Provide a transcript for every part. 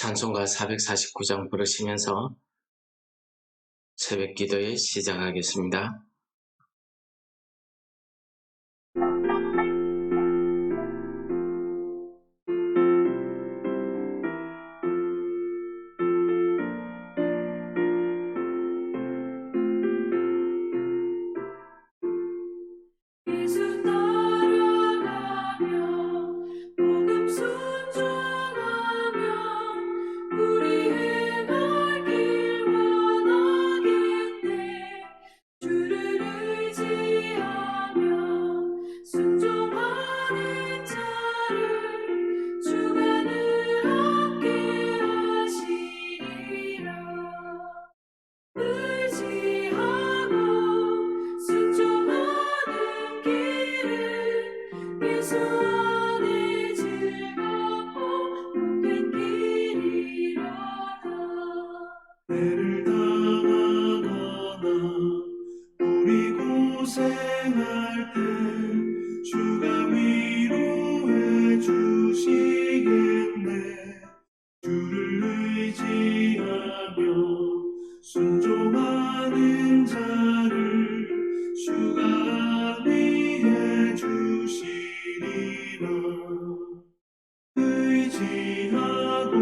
찬송가 449장 부르시면서 새벽 기도에 시작하겠습니다. 예수 따라가며 복음 순종하며 우리 행할 길 원하겠네. 주를 의지하며 순종하는 자를 주가 늘 함께 하시리라. 의지하고 순종하는 길은 예수 안에 즐겁고 복된 길이로다. 때를 당하거나 우리 고생할 때 주가 위로해 주시겠네. 주를 의지하며 순종하는 자를 주가 위해 주시리라. 의지하고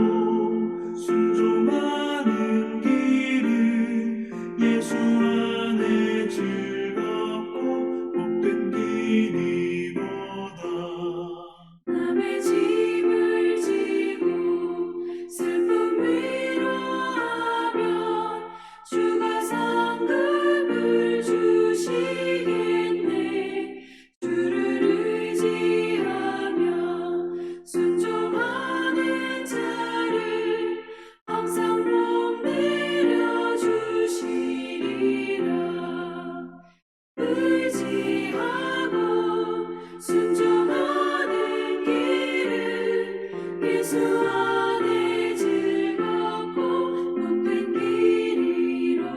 순종하는 길은 예수 안에 즐겁고 복된 길이로다. 남의 짐을 지고 슬픔 위로하면 주가 상급을 주시겠네. 주를 의지하며 순종하는 자를 항상 복 내려주시리라. 의지하고 순종하는 길은 예수 안에 즐겁고 복된 길이로다.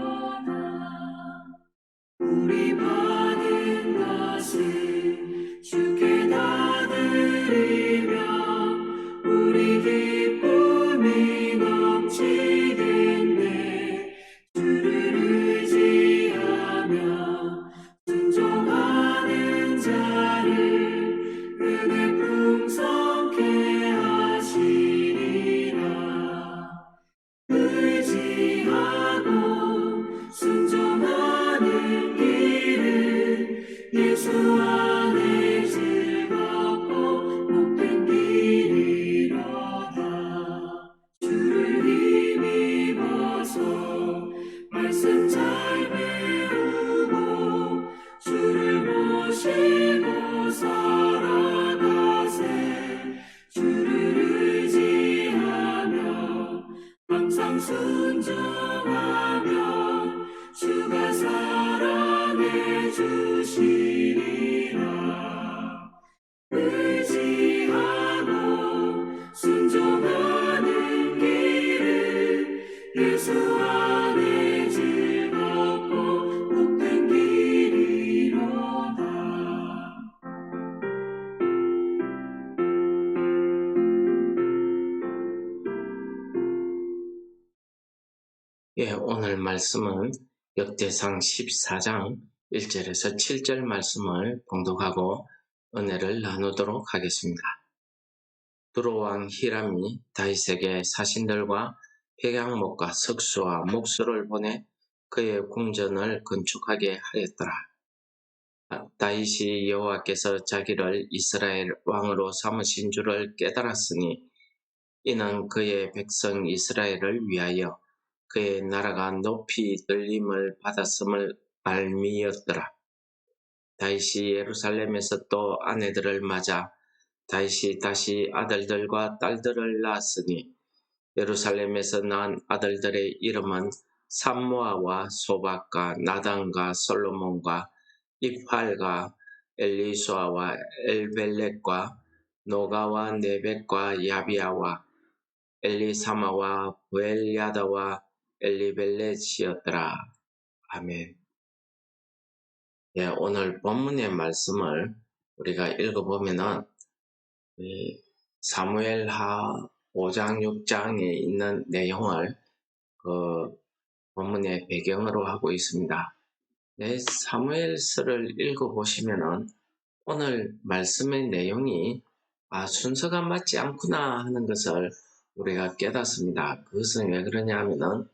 우리 받은 것을 주께 다 드리며 우리 기쁨이 넘치겠네. 주를 의지하며 순종하는 자를 은혜 풍성케 하시리라. 의지하고 순종하는 길은 예수 안에 즐겁고 복된 길이로다. 주를 힘입어서 말씀 잘 배우고 주를 모시고 살아가세. 주를 의지하며 항상 순종하며 주가 사랑해 주시리라. 의지하고 순종하는 길은 예수 안에 즐겁고 복된 길이로다. 오늘 말씀은 역대상 14장 1절에서 7절 말씀을 봉독하고 은혜를 나누도록 하겠습니다. 두로왕 히람이 다윗에게 사신들과 백향목과 석수와 목수를 보내 그의 궁전을 건축하게 하였더라. 다윗이 여호와께서 자기를 이스라엘 왕으로 삼으신 줄을 깨달았으니 이는 그의 백성 이스라엘을 위하여 그의 나라가 높이 들림을 받았음을 알미였더라. 다윗이 예루살렘에서 또 아내들을 맞아 다윗이 다시 아들들과 딸들을 낳았으니 예루살렘에서 낳은 아들들의 이름은 삼모아와 소박과 나단과 솔로몬과 이팔과 엘리수아와 엘벨렛과 노가와 네벳과 야비아와 엘리사마와 부엘야다와 엘리벨렛이었더라. 아멘. 오늘 본문의 말씀을 우리가 읽어보면은 사무엘하 5장, 6장에 있는 내용을 그 본문의 배경으로 하고 있습니다. 사무엘서를 읽어보시면은 오늘 말씀의 내용이 순서가 맞지 않구나 하는 것을 우리가 깨닫습니다. 그것은 왜 그러냐 하면은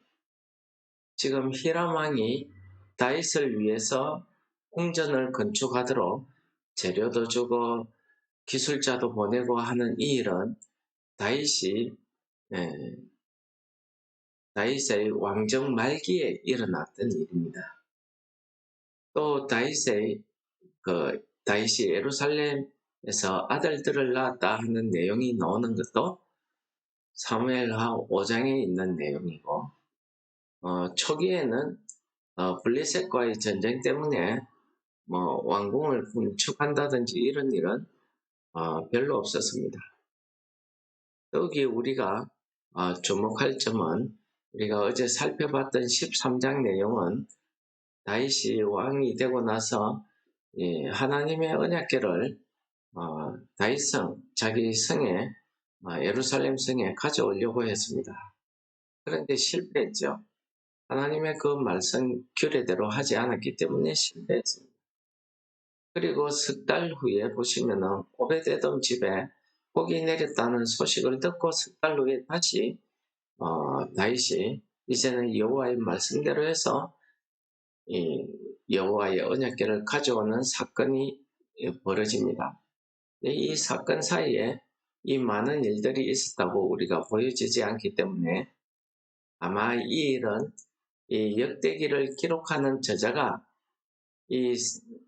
지금 히람 왕이 다윗을 위해서 궁전을 건축하도록 재료도 주고 기술자도 보내고 하는 이 일은 다윗의 왕정 말기에 일어났던 일입니다. 또 다윗이 예루살렘에서 아들들을 낳았다 하는 내용이 나오는 것도 사무엘하 5장에 있는 내용이고, 초기에는 블레셋과의 전쟁 때문에 왕궁을 건축한다든지 이런 일은 별로 없었습니다. 여기 우리가 주목할 점은 우리가 어제 살펴봤던 13장 내용은 다윗이 왕이 되고 나서 하나님의 언약궤를 다윗성, 자기 성에 예루살렘 성에 가져오려고 했습니다. 그런데 실패했죠. 하나님의 그 말씀 규례대로 하지 않았기 때문에 실패했습니다. 그리고 석 달 후에 보시면은 오베데돔 집에 복이 내렸다는 소식을 듣고 석 달 후에 다시 다윗이 이제는 여호와의 말씀대로 해서 이 여호와의 언약궤를 가져오는 사건이 벌어집니다. 이 사건 사이에 이 많은 일들이 있었다고 우리가 보여지지 않기 때문에 아마 이 일은 이 역대기를 기록하는 저자가 이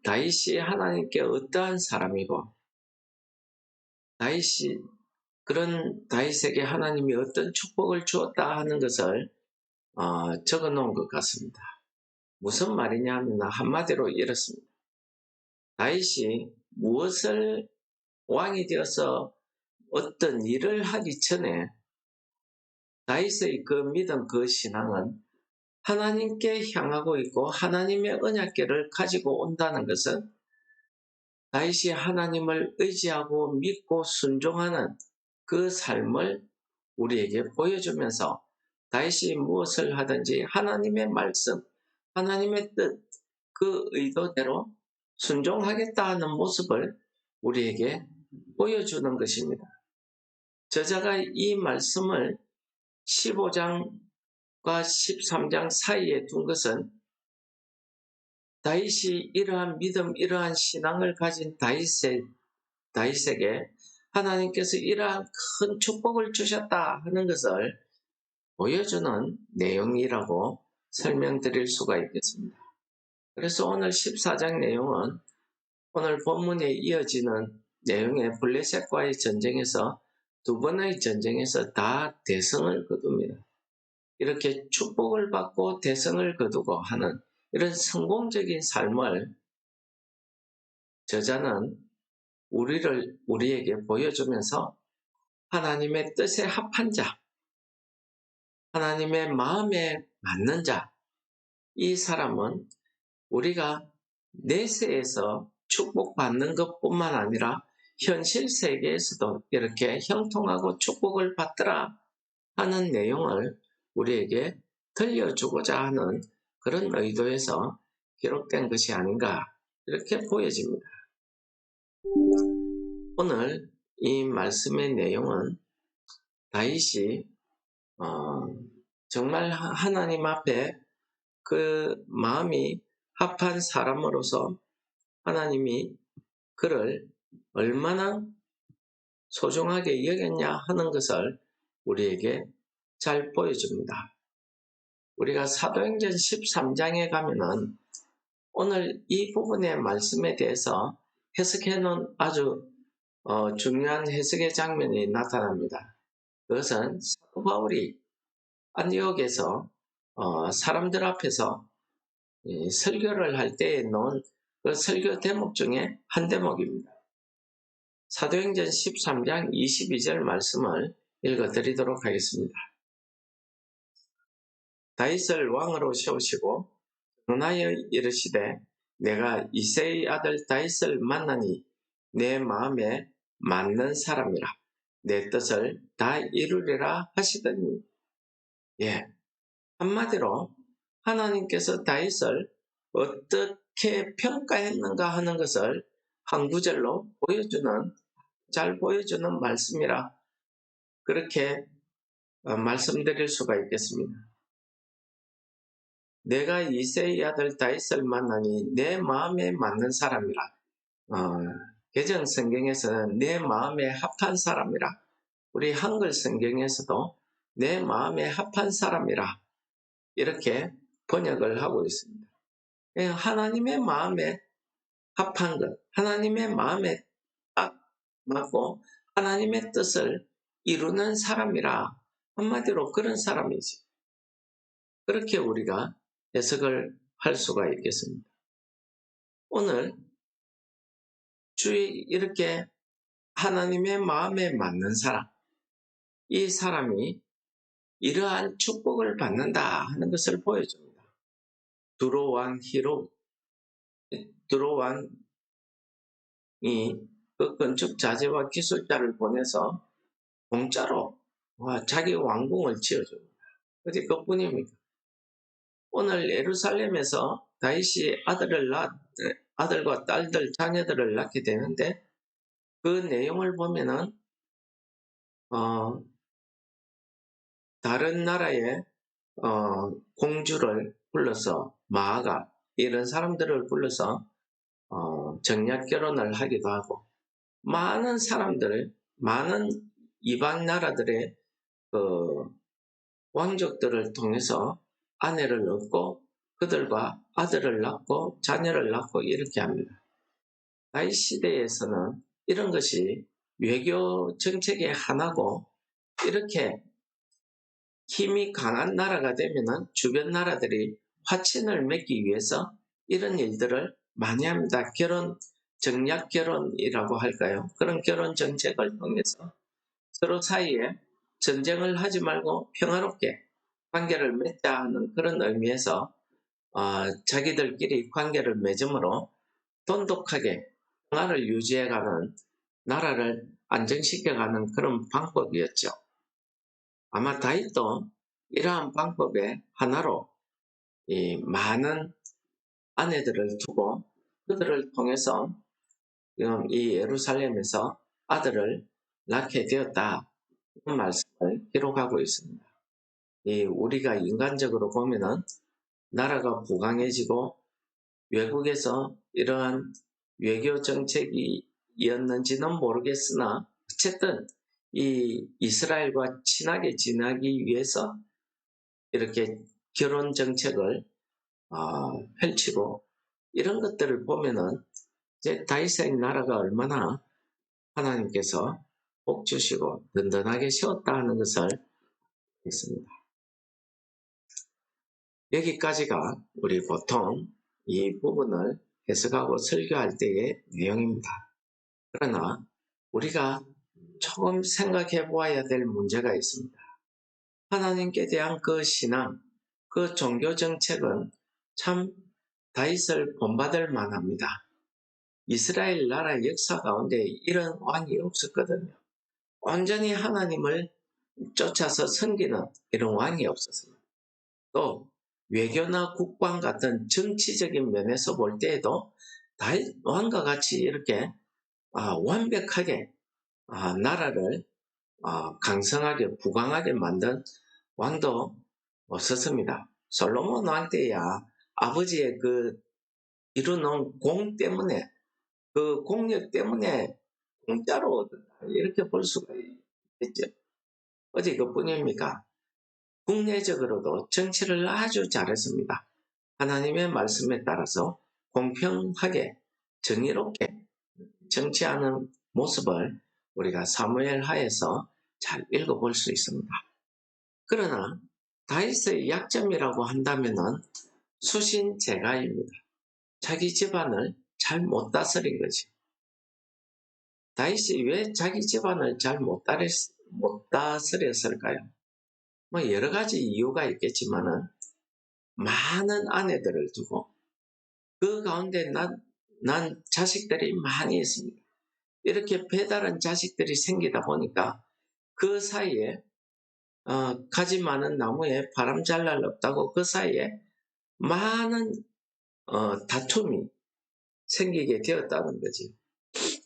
다윗이 하나님께 어떠한 사람이고 그런 다윗에게 하나님이 어떤 축복을 주었다 하는 것을 적어 놓은 것 같습니다. 무슨 말이냐 하면 한마디로 이렇습니다. 다윗이 무엇을 왕이 되어서 어떤 일을 하기 전에 다윗의 그 믿음, 그 신앙은 하나님께 향하고 있고 하나님의 언약궤를 가지고 온다는 것은 다윗이 하나님을 의지하고 믿고 순종하는 그 삶을 우리에게 보여주면서 다윗이 무엇을 하든지 하나님의 말씀, 하나님의 뜻, 그 의도대로 순종하겠다 하는 모습을 우리에게 보여주는 것입니다. 저자가 이 말씀을 15장과 13장 사이에 둔 것은 다윗이 이러한 믿음, 이러한 신앙을 가진 다윗에게 하나님께서 이러한 큰 축복을 주셨다 하는 것을 보여주는 내용이라고 설명드릴 수가 있겠습니다. 그래서 오늘 14장 내용은 오늘 본문에 이어지는 내용의 블레셋과의 전쟁에서 두 번의 전쟁에서 다 대성을 거둡니다. 이렇게 축복을 받고 대성을 거두고 하는 이런 성공적인 삶을 저자는 우리에게 보여주면서 하나님의 뜻에 합한 자, 하나님의 마음에 맞는 자, 이 사람은 우리가 내세에서 축복받는 것뿐만 아니라 현실 세계에서도 이렇게 형통하고 축복을 받더라 하는 내용을 우리에게 들려주고자 하는 그런 의도에서 기록된 것이 아닌가 이렇게 보여집니다. 오늘 이 말씀의 내용은 다윗이 정말 하나님 앞에 그 마음이 합한 사람으로서 하나님이 그를 얼마나 소중하게 여겼냐 하는 것을 우리에게 잘 보여줍니다. 우리가 사도행전 13장에 가면은 오늘 이 부분의 말씀에 대해서 해석해 놓은 아주 중요한 해석의 장면이 나타납니다. 그것은 사도 바울이 안디옥에서 사람들 앞에서 설교를 할 때에 놓은 그 설교 대목 중에 한 대목입니다. 사도행전 13장 22절 말씀을 읽어드리도록 하겠습니다. 다윗을 왕으로 세우시고 전하여 이르시되 내가 이새의 아들 다윗을 만나니 내 마음에 맞는 사람이라. 내 뜻을 다 이루리라 하시더니. 예, 한마디로 하나님께서 다윗을 어떻게 평가했는가 하는 것을 한 구절로 잘 보여주는 말씀이라 그렇게 말씀드릴 수가 있겠습니다. 내가 이새의 아들 다윗을 만나니 내 마음에 맞는 사람이라. 개정 성경에서는 내 마음에 합한 사람이라. 우리 한글 성경에서도 내 마음에 합한 사람이라 이렇게 번역을 하고 있습니다. 하나님의 마음에 합한 것, 하나님의 마음에 딱 맞고 하나님의 뜻을 이루는 사람이라. 한마디로 그런 사람이지. 그렇게 우리가 해석을 할 수가 있겠습니다. 오늘 주의 이렇게 하나님의 마음에 맞는 사람, 이 사람이 이러한 축복을 받는다 하는 것을 보여줍니다. 두로왕 히로, 두로왕이 그 건축 자재와 기술자를 보내서 공짜로 자기 왕궁을 지어줍니다. 어디 그뿐입니까? 오늘 예루살렘에서 다윗이 아들과 딸들, 자녀들을 낳게 되는데 그 내용을 보면은 다른 나라의 공주를 불러서 마아가 이런 사람들을 불러서 정략 결혼을 하기도 하고 많은 이방 나라들의 그 왕족들을 통해서 아내를 얻고 그들과 아들을 낳고 자녀를 낳고 이렇게 합니다. 다윗 시대에서는 이런 것이 외교 정책의 하나고 이렇게 힘이 강한 나라가 되면은 주변 나라들이 화친을 맺기 위해서 이런 일들을 많이 합니다. 정략 결혼이라고 할까요? 그런 결혼 정책을 통해서 서로 사이에 전쟁을 하지 말고 평화롭게 관계를 맺자 하는 그런 의미에서 자기들끼리 관계를 맺음으로 돈독하게 평화를 유지해가는 나라를 안정시켜가는 그런 방법이었죠. 아마 다윗도 이러한 방법의 하나로 이 많은 아내들을 두고 그들을 통해서 이 예루살렘에서 아들을 낳게 되었다. 이런 말씀을 기록하고 있습니다. 우리가 인간적으로 보면은 나라가 부강해지고 외국에서 이러한 외교 정책이었는지는 모르겠으나 어쨌든 이 이스라엘과 친하게 지내기 위해서 이렇게 결혼 정책을 펼치고 이런 것들을 보면은 이제 다윗의 나라가 얼마나 하나님께서 복 주시고 든든하게 세웠다 하는 것을 했습니다. 여기까지가 우리 보통 이 부분을 해석하고 설교할 때의 내용입니다. 그러나 우리가 조금 생각해 보아야 될 문제가 있습니다. 하나님께 대한 그 신앙, 그 종교 정책은 참 다윗을 본받을 만합니다. 이스라엘 나라 역사 가운데 이런 왕이 없었거든요. 온전히 하나님을 쫓아서 섬기는 이런 왕이 없었습니다. 또 외교나 국방 같은 정치적인 면에서 볼 때에도 다윗 왕과 같이 이렇게 완벽하게 나라를 강성하게 부강하게 만든 왕도 없었습니다. 솔로몬 왕 때야 아버지의 그 이루는 공 때문에 그 공력 때문에 공짜로 얻었다 이렇게 볼 수가 있겠죠. 어디 그뿐입니까? 국내적으로도 정치를 아주 잘했습니다. 하나님의 말씀에 따라서 공평하게 정의롭게 정치하는 모습을 우리가 사무엘 하에서 잘 읽어볼 수 있습니다. 그러나 다윗의 약점이라고 한다면은 수신제가입니다. 자기 집안을 잘 못 다스린 거지. 다윗이 왜 자기 집안을 잘 못 다스렸을까요? 뭐 여러 가지 이유가 있겠지만은 많은 아내들을 두고 그 가운데 난 자식들이 많이 있습니다. 이렇게 배다른 자식들이 생기다 보니까 그 사이에 가지 많은 나무에 바람 잘 날 없다고 그 사이에 많은 다툼이 생기게 되었다는 거지.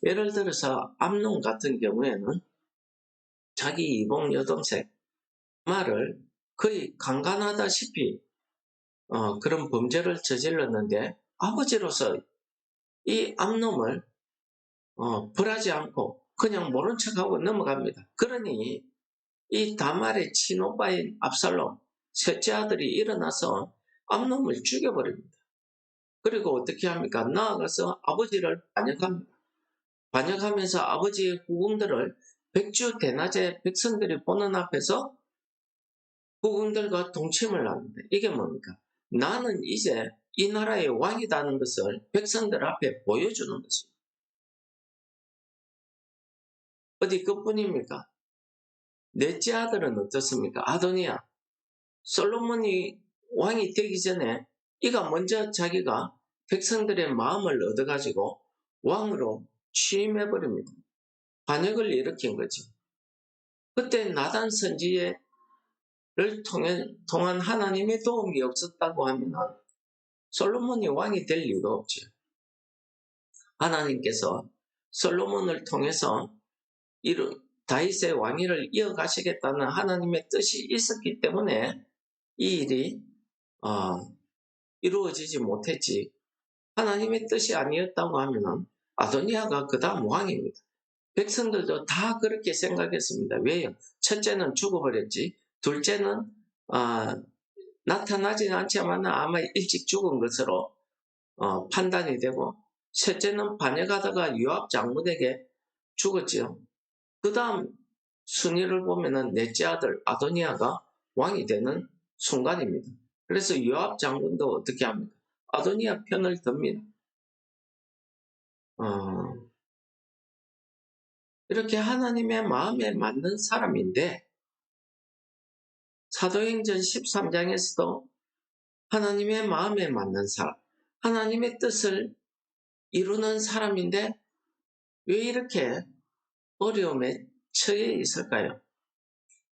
예를 들어서 암논 같은 경우에는 자기 이복 여동생 말을 거의 강간하다시피 그런 범죄를 저질렀는데 아버지로서 이 암놈을 벌하지 않고 그냥 모른 척하고 넘어갑니다. 그러니 이 다말의 친오빠인 압살롬 셋째 아들이 일어나서 암놈을 죽여버립니다. 그리고 어떻게 합니까? 나아가서 아버지를 반역합니다. 반역하면서 아버지의 후궁들을 백주 대낮에 백성들이 보는 앞에서 후궁들과 동침을 합니다. 이게 뭡니까? 나는 이제 이 나라의 왕이라는 것을 백성들 앞에 보여주는 것입니다. 어디 그뿐입니까? 넷째 아들은 어떻습니까? 아도니아. 솔로몬이 왕이 되기 전에 이가 먼저 자기가 백성들의 마음을 얻어가지고 왕으로 취임해버립니다. 반역을 일으킨 거죠. 그때 나단 선지를 통한 하나님의 도움이 없었다고 하면 솔로몬이 왕이 될 이유가 없죠. 하나님께서 솔로몬을 통해서 다윗의 왕위를 이어가시겠다는 하나님의 뜻이 있었기 때문에 이 일이 이루어지지 못했지. 하나님의 뜻이 아니었다고 하면 아도니아가 그 다음 왕입니다. 백성들도 다 그렇게 생각했습니다. 왜요? 첫째는 죽어버렸지. 둘째는 나타나지는 않지만 아마 일찍 죽은 것으로 판단이 되고, 셋째는 반역하다가 요압 장군에게 죽었지요. 그 다음 순위를 보면은 넷째 아들 아도니아가 왕이 되는 순간입니다. 그래서 요압 장군도 어떻게 합니까? 아도니아 편을 듭니다. 이렇게 하나님의 마음에 맞는 사람인데, 사도행전 13장에서도 하나님의 마음에 맞는 사람, 하나님의 뜻을 이루는 사람인데 왜 이렇게 어려움에 처해 있을까요?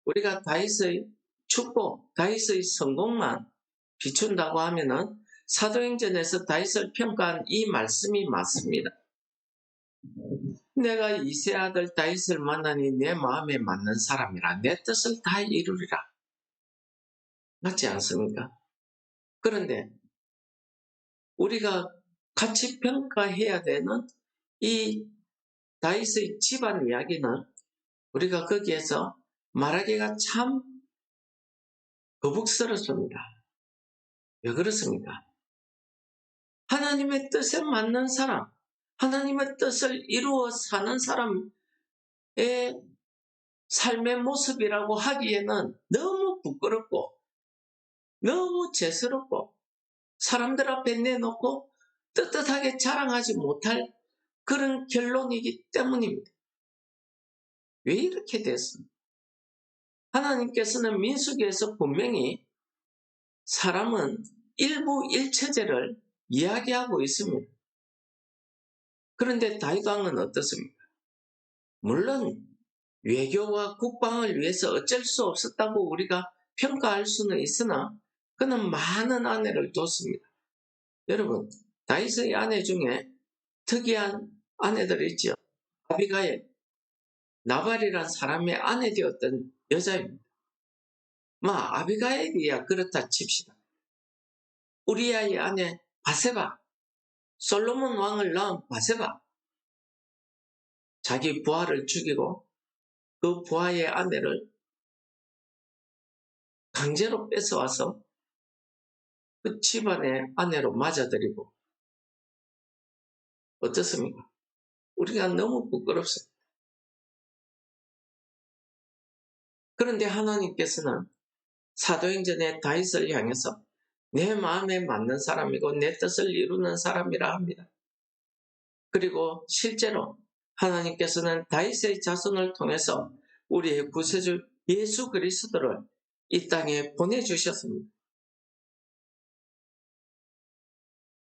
우리가 다윗의 축복, 다윗의 성공만 비춘다고 하면은 사도행전에서 다윗을 평가한 이 말씀이 맞습니다. 내가 이세 아들 다윗을 만나니 내 마음에 맞는 사람이라 내 뜻을 다 이루리라. 맞지 않습니까? 그런데 우리가 같이 평가해야 되는 이 다윗의 집안 이야기는 우리가 거기에서 말하기가 참 거북스럽습니다. 왜 그렇습니까? 하나님의 뜻에 맞는 사람, 하나님의 뜻을 이루어 사는 사람의 삶의 모습이라고 하기에는 너무 부끄럽고 너무 죄스럽고 사람들 앞에 내놓고 떳떳하게 자랑하지 못할 그런 결론이기 때문입니다. 왜 이렇게 됐습니까? 하나님께서는 민수기에서 분명히 사람은 일부 일처제를 이야기하고 있습니다. 그런데 다윗 왕은 어떻습니까? 물론 외교와 국방을 위해서 어쩔 수 없었다고 우리가 평가할 수는 있으나 그는 많은 아내를 뒀습니다. 여러분, 다윗의 아내 중에 특이한 아내들이 있죠. 아비가일, 나발이란 사람의 아내 되었던 여자입니다. 아비가일이야 그렇다 칩시다. 우리아의 아내 바세바, 솔로몬 왕을 낳은 바세바, 자기 부하를 죽이고 그 부하의 아내를 강제로 뺏어와서 그 집안의 아내로 맞아들이고, 어떻습니까? 우리가 너무 부끄럽습니다. 그런데 하나님께서는 사도행전의 다윗을 향해서 내 마음에 맞는 사람이고 내 뜻을 이루는 사람이라 합니다. 그리고 실제로 하나님께서는 다윗의 자손을 통해서 우리의 구세주 예수 그리스도를 이 땅에 보내주셨습니다.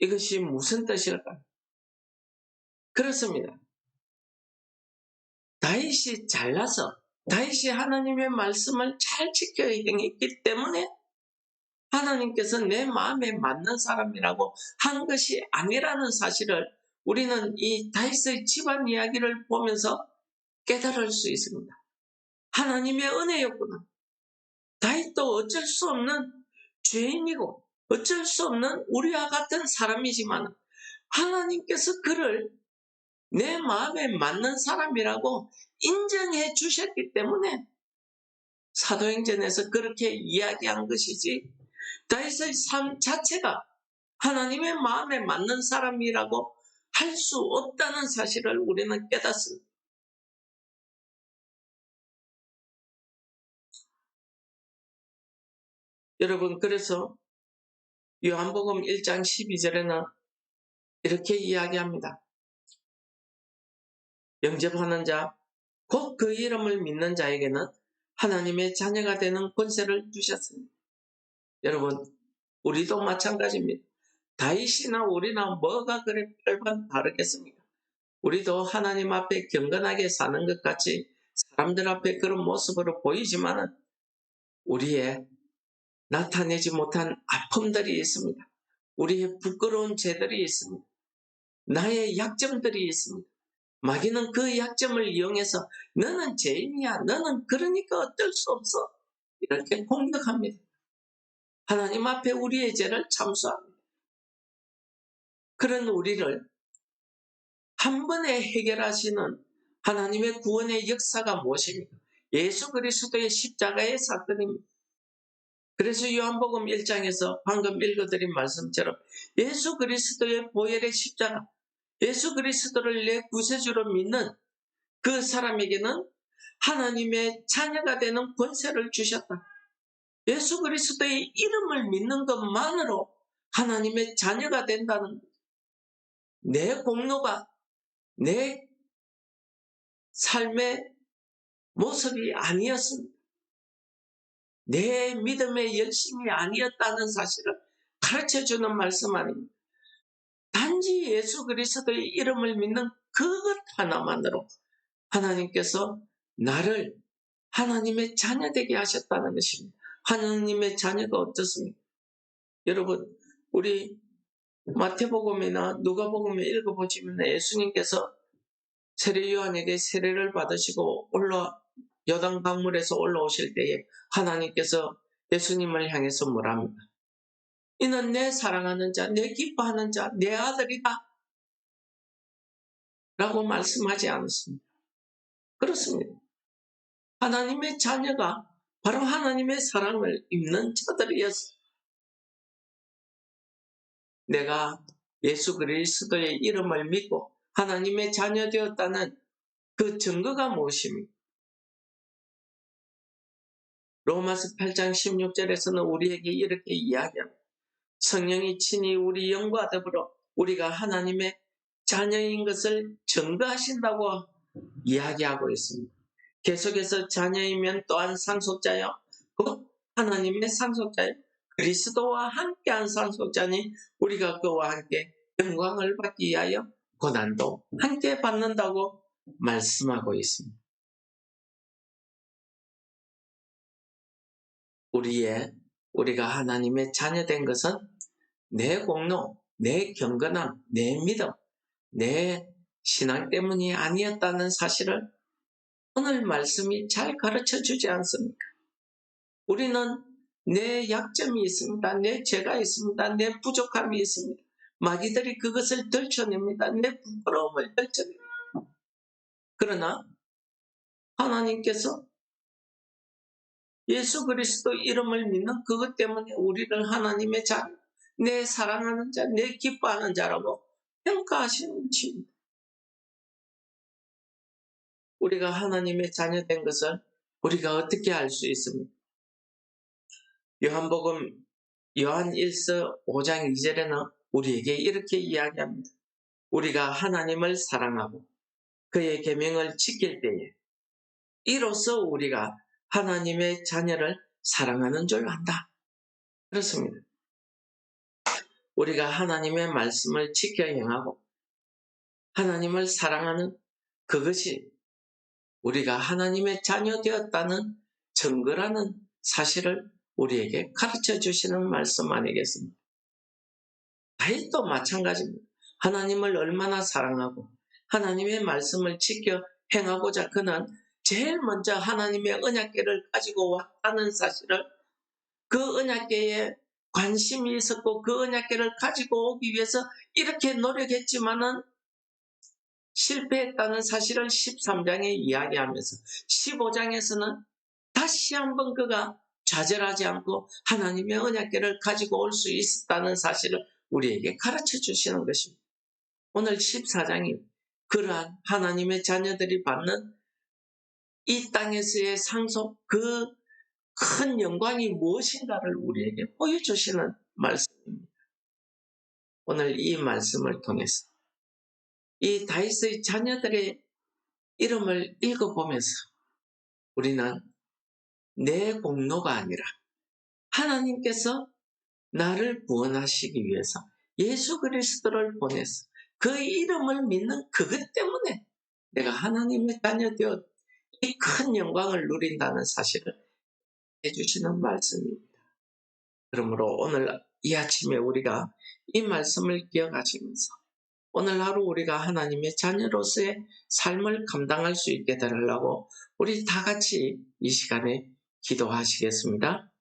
이것이 무슨 뜻일까요? 그렇습니다. 다윗이 잘나서 다윗이 하나님의 말씀을 잘 지켜 행했기 때문에 하나님께서 내 마음에 맞는 사람이라고 한 것이 아니라는 사실을 우리는 이 다윗의 집안 이야기를 보면서 깨달을 수 있습니다. 하나님의 은혜였구나. 다윗도 어쩔 수 없는 죄인이고 어쩔 수 없는 우리와 같은 사람이지만 하나님께서 그를 내 마음에 맞는 사람이라고 인정해 주셨기 때문에 사도행전에서 그렇게 이야기한 것이지, 다윗의 삶 자체가 하나님의 마음에 맞는 사람이라고 할 수 없다는 사실을 우리는 깨닫습니다. 여러분, 그래서 요한복음 1장 12절에는 이렇게 이야기합니다. 영접하는 자, 곧 그 이름을 믿는 자에게는 하나님의 자녀가 되는 권세를 주셨습니다. 여러분, 우리도 마찬가지입니다. 다윗이나 우리나 뭐가 그래 별반 다르겠습니까? 우리도 하나님 앞에 경건하게 사는 것 같이 사람들 앞에 그런 모습으로 보이지만 우리의 나타내지 못한 아픔들이 있습니다. 우리의 부끄러운 죄들이 있습니다. 나의 약점들이 있습니다. 마귀는 그 약점을 이용해서 너는 죄인이야, 너는 그러니까 어쩔 수 없어, 이렇게 공격합니다. 하나님 앞에 우리의 죄를 참수합니다. 그런 우리를 한 번에 해결하시는 하나님의 구원의 역사가 무엇입니까? 예수 그리스도의 십자가의 사건입니다. 그래서 요한복음 1장에서 방금 읽어드린 말씀처럼 예수 그리스도의 보혈의 십자가, 예수 그리스도를 내 구세주로 믿는 그 사람에게는 하나님의 자녀가 되는 권세를 주셨다. 예수 그리스도의 이름을 믿는 것만으로 하나님의 자녀가 된다는, 내 공로가 내 삶의 모습이 아니었습니다. 내 믿음의 열심이 아니었다는 사실을 가르쳐주는 말씀 아닙니다. 단지 예수 그리스도의 이름을 믿는 그것 하나만으로 하나님께서 나를 하나님의 자녀 되게 하셨다는 것입니다. 하나님의 자녀가 어떻습니까? 여러분, 우리 마태복음이나 누가복음에 읽어보시면 예수님께서 세례 요한에게 세례를 받으시고 요단 강물에서 올라오실 때에 하나님께서 예수님을 향해서 뭐랍니까? 이는 내 사랑하는 자, 내 기뻐하는 자, 내 아들이다 라고 말씀하지 않았습니다. 그렇습니다. 하나님의 자녀가 바로 하나님의 사랑을 입는 자들이었습니다. 내가 예수 그리스도의 이름을 믿고 하나님의 자녀 되었다는 그 증거가 무엇입니까? 로마서 8장 16절에서는 우리에게 이렇게 이야기합니다. 성령이 친히 우리 영과 더불어 우리가 하나님의 자녀인 것을 증거하신다고 이야기하고 있습니다. 계속해서 자녀이면 또한 상속자요, 곧 하나님의 상속자요, 그리스도와 함께한 상속자니 우리가 그와 함께 영광을 받기 위하여 고난도 함께 받는다고 말씀하고 있습니다. 우리가 하나님의 자녀된 것은 내 공로, 내 경건함, 내 믿음, 내 신앙 때문이 아니었다는 사실을 오늘 말씀이 잘 가르쳐 주지 않습니까? 우리는 내 약점이 있습니다. 내 죄가 있습니다. 내 부족함이 있습니다. 마귀들이 그것을 들춰냅니다. 내 부끄러움을 들춰냅니다. 그러나 하나님께서 예수 그리스도 이름을 믿는 그것 때문에 우리를 하나님의 자녀, 내 사랑하는 자, 내 기뻐하는 자라고 평가하시는 것입니다. 우리가 하나님의 자녀 된 것을 우리가 어떻게 알 수 있습니까? 요한복음 요한 1서 5장 2절에는 우리에게 이렇게 이야기합니다. 우리가 하나님을 사랑하고 그의 계명을 지킬 때에 이로써 우리가 하나님의 자녀를 사랑하는 줄 안다. 그렇습니다. 우리가 하나님의 말씀을 지켜 행하고 하나님을 사랑하는 그것이 우리가 하나님의 자녀 되었다는 증거라는 사실을 우리에게 가르쳐 주시는 말씀 아니겠습니까? 다윗도 마찬가지입니다. 하나님을 얼마나 사랑하고 하나님의 말씀을 지켜 행하고자 그는 제일 먼저 하나님의 언약궤를 가지고 왔다는 사실을, 그 언약궤에 관심이 있었고 그 언약궤를 가지고 오기 위해서 이렇게 노력했지만은 실패했다는 사실을 13장에 이야기하면서 15장에서는 다시 한번 그가 좌절하지 않고 하나님의 언약궤를 가지고 올 수 있었다는 사실을 우리에게 가르쳐 주시는 것입니다. 오늘 14장이 그러한 하나님의 자녀들이 받는 이 땅에서의 상속, 그 큰 영광이 무엇인가를 우리에게 보여주시는 말씀입니다. 오늘 이 말씀을 통해서 이 다윗의 자녀들의 이름을 읽어보면서 우리는 내 공로가 아니라 하나님께서 나를 구원하시기 위해서 예수 그리스도를 보내서 그 이름을 믿는 그것 때문에 내가 하나님의 자녀 되어 이 큰 영광을 누린다는 사실을 해주시는 말씀입니다. 그러므로 오늘 이 아침에 우리가 이 말씀을 기억하시면서 오늘 하루 우리가 하나님의 자녀로서의 삶을 감당할 수 있게 되려고 우리 다 같이 이 시간에 기도하시겠습니다.